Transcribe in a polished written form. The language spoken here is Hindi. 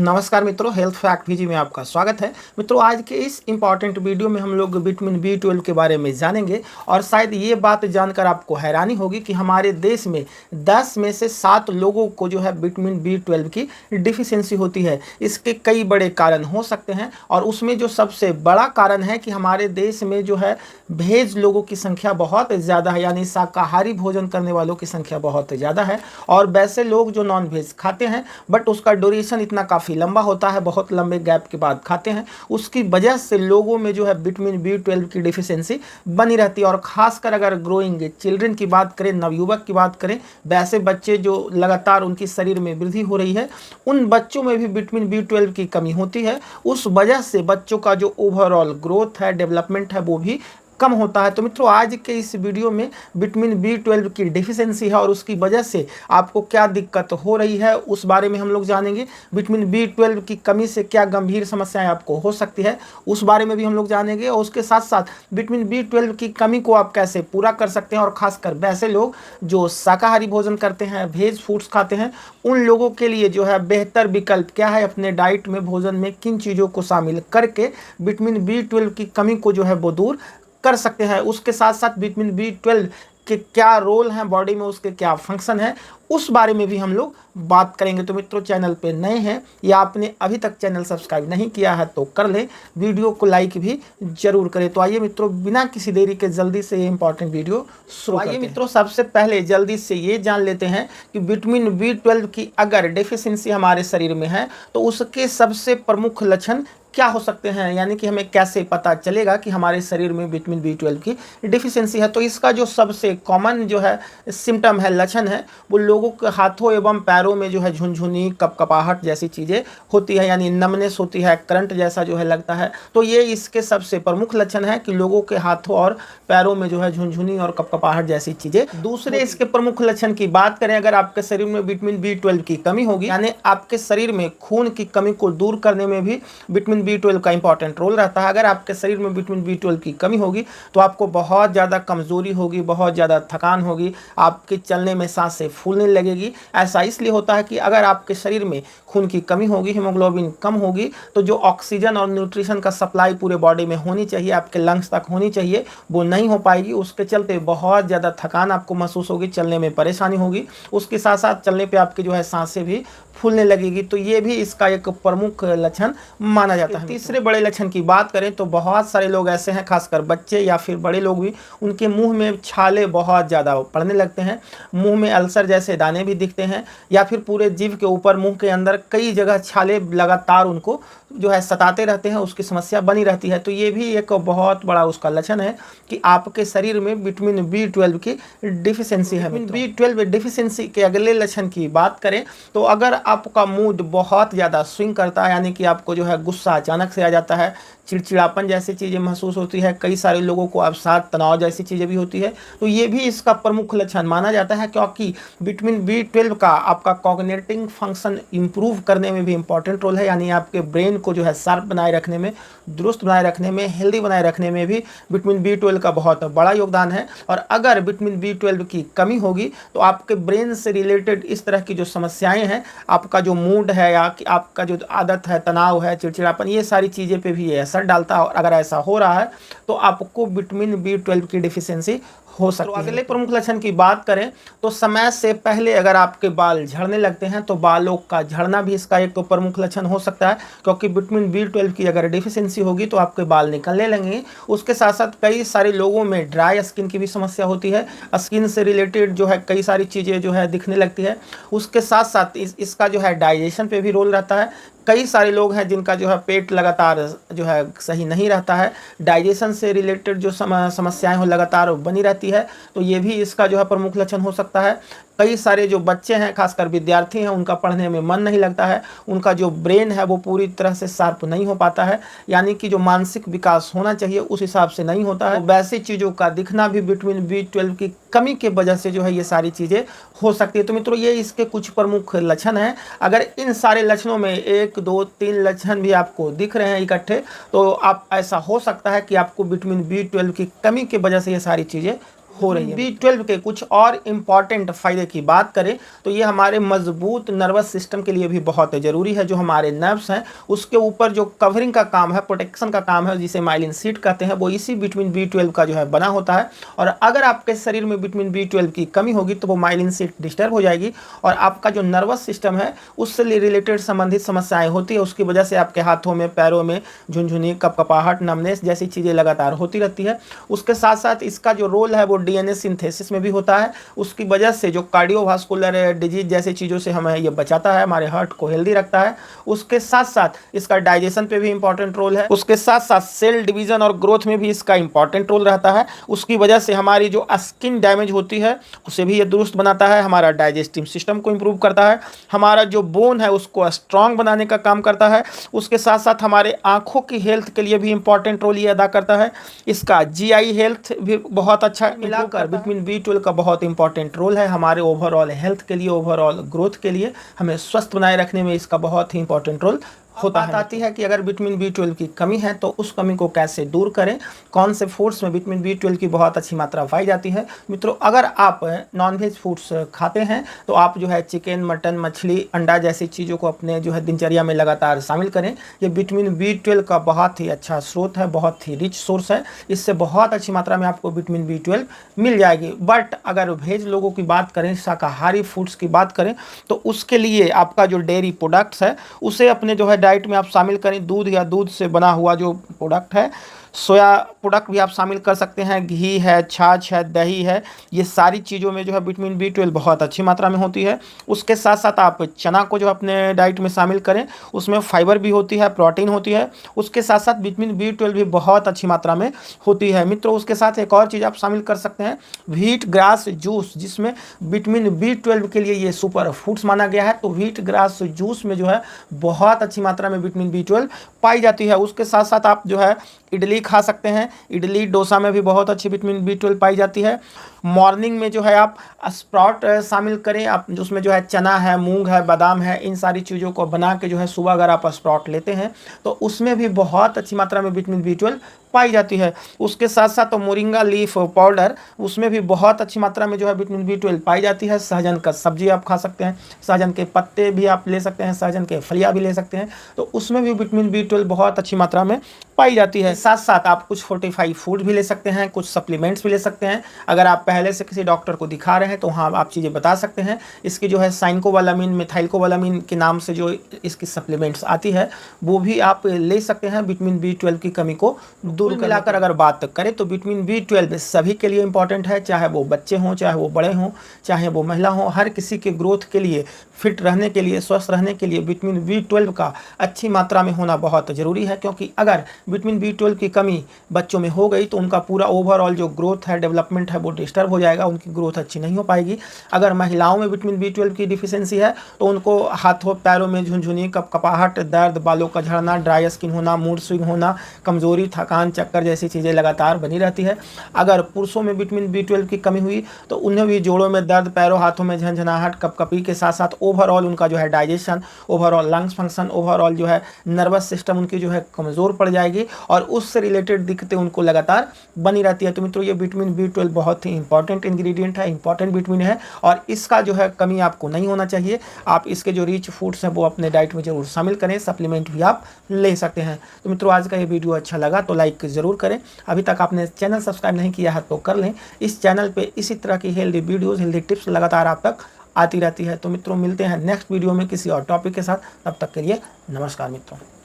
नमस्कार मित्रों, हेल्थ फैक्ट वीजी में आपका स्वागत है। मित्रों, आज के इस इम्पॉर्टेंट वीडियो में हम लोग विटामिन B12 के बारे में जानेंगे और शायद ये बात जानकर आपको हैरानी होगी कि हमारे देश में 10 में से 7 लोगों को जो है विटामिन B12 की डिफिशियंसी होती है। इसके कई बड़े कारण हो सकते हैं और उसमें जो सबसे बड़ा कारण है कि हमारे देश में जो है वेज लोगों की संख्या बहुत ज़्यादा है, यानी शाकाहारी भोजन करने वालों की संख्या बहुत ज़्यादा है। और वैसे लोग जो नॉन वेज खाते हैं बट उसका ड्यूरेशन इतना काफ़ी लंबा होता है, बहुत लंबे गैप के बाद खाते हैं, उसकी वजह से लोगों में जो है विटामिन B12 की डिफिशियंसी बनी रहती है। और ख़ासकर अगर ग्रोइंग चिल्ड्रन की बात करें, नवयुवक की बात करें, वैसे बच्चे जो लगातार उनकी शरीर में वृद्धि हो रही है, उन बच्चों में भी विटामिन B12 की कमी होती है। उस वजह से बच्चों का जो ओवरऑल ग्रोथ है, डेवलपमेंट है, वो भी कम होता है। तो मित्रों, आज के इस वीडियो में विटामिन B12 की डिफिशियंसी है और उसकी वजह से आपको क्या दिक्कत हो रही है उस बारे में हम लोग जानेंगे। विटामिन B12 की कमी से क्या गंभीर समस्याएं आपको हो सकती है उस बारे में भी हम लोग जानेंगे। और उसके साथ साथ विटामिन B12 की कमी को आप कैसे पूरा कर सकते हैं, और खासकर वैसे लोग जो शाकाहारी भोजन करते हैं, वेज फूड्स खाते हैं, उन लोगों के लिए जो है बेहतर विकल्प क्या है, अपने डाइट में, भोजन में किन चीज़ों को शामिल करके विटामिन B12 की कमी को जो है वो दूर कर सकते हैं। उसके साथ साथ विटामिन B12 के क्या रोल हैं बॉडी में, उसके क्या फंक्शन है, उस बारे में भी हम लोग बात करेंगे। तो मित्रों, चैनल पे नए हैं या आपने अभी तक चैनल सब्सक्राइब नहीं किया है तो कर लें, वीडियो को लाइक भी जरूर करें। तो आइए मित्रों, बिना किसी देरी के जल्दी से ये इंपॉर्टेंट वीडियो शुरू करते हैं। आइए मित्रों, सबसे पहले जल्दी से ये जान लेते हैं कि विटामिन B12 की अगर डेफिशिएंसी हमारे शरीर में है तो उसके सबसे प्रमुख लक्षण क्या हो सकते हैं, यानी कि हमें कैसे पता चलेगा कि हमारे शरीर में विटामिन B12 की डिफिशियंसी है। तो इसका जो सबसे कॉमन जो है सिम्टम है, लक्षण है, वो लोगों के हाथों एवं पैरों में जो है झुनझुनी, कपकपाहट जैसी चीज़ें होती है, यानी नमनेस होती है, करंट जैसा जो है लगता है। तो ये इसके सबसे प्रमुख लक्षण है कि लोगों के हाथों और पैरों में जो है झुनझुनी और कपकपाहट जैसी चीज़ें। दूसरे इसके प्रमुख लक्षण की बात करें, अगर आपके शरीर में विटामिन B12 की कमी होगी, यानी आपके शरीर में खून की कमी को दूर करने में भी विटामिन B12 का इंपॉर्टेंट रोल रहता है। अगर आपके शरीर में विटामिन B12 की कमी होगी तो आपको बहुत ज़्यादा कमज़ोरी होगी, बहुत ज़्यादा थकान होगी, आपके चलने में सांसें फूलने लगेगी। ऐसा इसलिए होता है कि अगर आपके शरीर में खून की कमी होगी, हीमोग्लोबिन कम होगी, तो जो ऑक्सीजन और न्यूट्रिशन का सप्लाई पूरे बॉडी में होनी चाहिए, आपके लंग्स तक होनी चाहिए, वो नहीं हो पाएगी। उसके चलते बहुत ज़्यादा थकान आपको महसूस होगी, चलने में परेशानी होगी, उसके साथ साथ चलने पे आपकी जो है सांसें भी फूलने लगेगी। तो ये भी इसका एक प्रमुख लक्षण माना जाता है। तीसरे बड़े लक्षण की बात करें तो बहुत सारे लोग ऐसे हैं, खासकर बच्चे या फिर बड़े लोग भी, उनके मुंह में छाले बहुत ज़्यादा पड़ने लगते हैं, मुंह में अल्सर जैसे दाने भी दिखते हैं, या फिर पूरे जीभ के ऊपर, मुंह के अंदर कई जगह छाले लगातार उनको जो है सताते रहते हैं, उसकी समस्या बनी रहती है। तो ये भी एक बहुत बड़ा उसका लक्षण है कि आपके शरीर में विटामिन B12 की डिफिशियंसी है। विटामिन B12 डिफिशियंसी के अगले लक्षण की बात करें तो अगर आपका मूड बहुत ज़्यादा स्विंग करता है, यानी कि आपको जो है गुस्सा अचानक से आ जाता है, चिड़चिड़ापन जैसी चीज़ें महसूस होती है, कई सारे लोगों को अवसाद, तनाव जैसी चीज़ें भी होती है, तो ये भी इसका प्रमुख लक्षण माना जाता है। क्योंकि विटामिन B12 का आपका कॉग्निटिव फंक्शन इंप्रूव करने में भी इंपॉर्टेंट रोल है, यानी आपके ब्रेन को जो है शार्प बनाए रखने में, दुरुस्त बनाए रखने में, हेल्दी बनाए रखने में भी विटामिन B12 का बहुत बड़ा योगदान है। और अगर विटामिन B12 की कमी होगी तो आपके ब्रेन से रिलेटेड इस तरह की जो समस्याएं हैं, आपका जो मूड है या कि आपका जो आदत है, तनाव है, चिड़चिड़ापन, ये सारी चीज़ें पे भी ये असर डालता है। और अगर ऐसा हो रहा है तो आपको विटामिन B12 की डिफिशियंसी हो सकती है। अगले प्रमुख लक्षण की बात करें तो समय से पहले अगर आपके बाल झड़ने लगते हैं तो बालों का झड़ना भी इसका एक प्रमुख लक्षण हो सकता है, क्योंकि विटामिन B12 की अगर डिफिशियंसी होगी तो आपके बाल निकलने लगेंगे। उसके साथ साथ कई सारे लोगों में ड्राई स्किन की भी समस्या होती है, स्किन से रिलेटेड जो है कई सारी चीज़ें जो है दिखने लगती है। उसके साथ साथ इसका जो है डाइजेशन पे भी रोल रहता है। कई सारे लोग हैं जिनका जो है पेट लगातार जो है सही नहीं रहता है, डाइजेशन से रिलेटेड जो समस्याएं हो लगातार बनी रहती है, तो ये भी इसका जो है प्रमुख लक्षण हो सकता है। कई सारे जो बच्चे हैं, खासकर विद्यार्थी हैं, उनका पढ़ने में मन नहीं लगता है, उनका जो ब्रेन है वो पूरी तरह से शार्प नहीं हो पाता है, यानी कि जो मानसिक विकास होना चाहिए उस हिसाब से नहीं होता है। वैसी चीज़ों का दिखना भी विटामिन B12 की कमी के वजह से जो है ये सारी चीज़ें हो सकती है। तो मित्रों, ये इसके कुछ प्रमुख लक्षण हैं। अगर इन सारे लक्षणों में 1, 2, 3 लक्षण भी आपको दिख रहे हैं इकट्ठे, तो आप ऐसा हो सकता है कि आपको विटामिन B12 की कमी की वजह से ये सारी चीज़ें हो रही है। B12 के कुछ और इम्पॉर्टेंट फ़ायदे की बात करें तो ये हमारे मजबूत नर्वस सिस्टम के लिए भी बहुत ज़रूरी है। जो हमारे नर्व्स हैं उसके ऊपर जो कवरिंग का काम है, प्रोटेक्शन का काम है, जिसे माइलिन शीट कहते हैं, वो इसी विटामिन B12 का जो है बना होता है। और अगर आपके शरीर में विटामिन B12 की कमी होगी तो वो माइलिन शीट डिस्टर्ब हो जाएगी और आपका जो नर्वस सिस्टम है उससे रिलेटेड संबंधित समस्याएं होती है। उसकी वजह से आपके हाथों में, पैरों में झुनझुनी, कपकपाहट, नमनेस जैसी चीज़ें लगातार होती रहती है। उसके साथ साथ इसका जो रोल है वो DNA सिंथेसिस में भी होता है। उसकी वजह से जो कार्डियोवास्कुलर डिजीज जैसी चीज़ों से हमें ये बचाता है, हमारे हार्ट को हेल्दी रखता है। उसके साथ साथ इसका डाइजेशन पे भी इंपॉर्टेंट रोल है। उसके साथ साथ सेल डिवीजन और ग्रोथ में भी इसका इंपॉर्टेंट रोल रहता है। उसकी वजह से हमारी जो स्किन डैमेज होती है उसे भी ये दुरुस्त बनाता है, हमारा डाइजेस्टिव सिस्टम को इम्प्रूव करता है, हमारा जो बोन है उसको स्ट्रांग बनाने का काम करता है। उसके साथ साथ हमारे आँखों की हेल्थ के लिए भी इंपॉर्टेंट रोल ये अदा करता है। इसका GI हेल्थ भी बहुत अच्छा है। मिलाकर विटामिन B12 का बहुत इंपॉर्टेंट रोल है हमारे ओवरऑल हेल्थ के लिए, ओवरऑल ग्रोथ के लिए, हमें स्वस्थ बनाए रखने में इसका बहुत ही इंपॉर्टेंट रोल होता है। आती है कि अगर विटामिन B12 की कमी है तो उस कमी को कैसे दूर करें, कौन से फूड्स में विटामिन B12 की बहुत अच्छी मात्रा पाई जाती है। मित्रों, अगर आप नॉनवेज फूड्स खाते हैं तो आप जो है चिकन, मटन, मछली, अंडा जैसी चीज़ों को अपने जो है दिनचर्या में लगातार शामिल करें। ये विटामिन B12 का बहुत ही अच्छा स्रोत है, बहुत ही रिच सोर्स है। इससे बहुत अच्छी मात्रा में आपको विटामिन B12 मिल जाएगी। बट अगर वेज लोगों की बात करें, शाकाहारी फूड्स की बात करें, तो उसके लिए आपका जो डेयरी प्रोडक्ट्स है उसे अपने जो है डाइट में आप शामिल करें। दूध या दूध से बना हुआ जो प्रोडक्ट है, सोया प्रोडक्ट भी आप शामिल कर सकते हैं, घी है, छाछ है, दही है, ये सारी चीज़ों में जो है विटामिन B12 बहुत अच्छी मात्रा में होती है। उसके साथ साथ आप चना को जो अपने डाइट में शामिल करें, उसमें फाइबर भी होती है, प्रोटीन होती है। उसके साथ साथ विटामिन B12 भी बहुत अच्छी मात्रा में होती है। मित्रों, उसके साथ एक और चीज़ आप शामिल कर सकते हैं, व्हीट ग्रास जूस, जिसमें विटामिन B12 के लिए ये सुपर फूड्स माना गया है। तो व्हीट ग्रास जूस में जो है बहुत अच्छी मात्रा में विटामिन B12 पाई जाती है। उसके साथ साथ आप जो है इडली खा सकते हैं, इडली डोसा में भी बहुत अच्छी विटामिन B12 पाई जाती है। मॉर्निंग में जो है आप स्प्राउट शामिल करें, आप उसमें जो है चना है, मूंग है, बादाम है, इन सारी चीज़ों को बना के जो है सुबह अगर आप स्प्राउट लेते हैं तो उसमें भी बहुत अच्छी मात्रा में विटामिन B12 पाई जाती है। उसके साथ साथ तो मोरिंगा लीफ पाउडर, उसमें भी बहुत अच्छी मात्रा में जो है विटामिन B12 पाई जाती है। सहजन का सब्जी आप खा सकते हैं, सहजन के पत्ते भी आप ले सकते हैं, सहजन के फलियाँ भी ले सकते हैं, तो उसमें भी विटामिन B12 बहुत अच्छी मात्रा में पाई जाती है। साथ साथ आप कुछ फोर्टिफाई फूड भी ले सकते हैं, कुछ सप्लीमेंट्स भी ले सकते हैं। अगर आप पहले से किसी डॉक्टर को दिखा रहे हैं तो हाँ, आप चीज़ें बता सकते हैं। इसकी जो है साइनकोबालामिन, मिथाइलकोबालामिन के नाम से जो इसकी सप्लीमेंट्स आती है वो भी आप ले सकते हैं विटामिन B12 की कमी को दूर मिलाकर अगर बात करें तो विटामिन B12 सभी के लिए इंपॉर्टेंट है, चाहे वो बच्चे हों, चाहे वो बड़े हों, चाहे वो महिला हों, हर किसी के ग्रोथ के लिए, फिट रहने के लिए, स्वस्थ रहने के लिए विटामिन B12 का अच्छी मात्रा में होना बहुत ज़रूरी है। क्योंकि अगर विटामिन B12 की कमी बच्चों में हो गई तो उनका पूरा ओवरऑल जो ग्रोथ है, डेवलपमेंट है, वो डिस्टर्ब हो जाएगा, उनकी ग्रोथ अच्छी नहीं हो पाएगी। अगर महिलाओं में विटामिन B12 की डिफिशियंसी है तो उनको हाथों पैरों में झुनझुनी, कपकपाहट, दर्द, बालों का झड़ना, ड्राई स्किन होना, मूड स्विंग होना, कमजोरी, थकान, चक्कर जैसी चीज़ें लगातार बनी रहती है। अगर पुरुषों में विटामिन B12 की कमी हुई तो उन्हें भी जोड़ों में दर्द, पैरों हाथों में झंझनाहट, कपकपी के साथ साथ ओवरऑल उनका जो है digestion, overall lungs function, overall जो है नर्वस सिस्टम उनकी जो है कमज़ोर पड़ जाएगी और उससे रिलेटेड दिक्कतें उनको लगातार बनी रहती है। तो मित्रों, ये विटामिन B12 बहुत ही इंपॉर्टेंट इंग्रेडिएंट है, इंपॉर्टेंट विटामिन है और इसका जो है कमी आपको नहीं होना चाहिए। आप इसके जो रिच फूड्स हैं वो अपने डाइट में जरूर शामिल करें, सप्लीमेंट भी आप ले सकते हैं। तो मित्रों, आज का ये वीडियो अच्छा लगा तो लाइक ज़रूर करें। अभी तक आपने चैनल सब्सक्राइब नहीं किया है तो कर लें। इस चैनल पे इसी तरह की हेल्दी वीडियोस, हेल्दी टिप्स लगातार आप तक आती रहती है। तो मित्रों, मिलते हैं नेक्स्ट वीडियो में किसी और टॉपिक के साथ। तब तक के लिए नमस्कार मित्रों।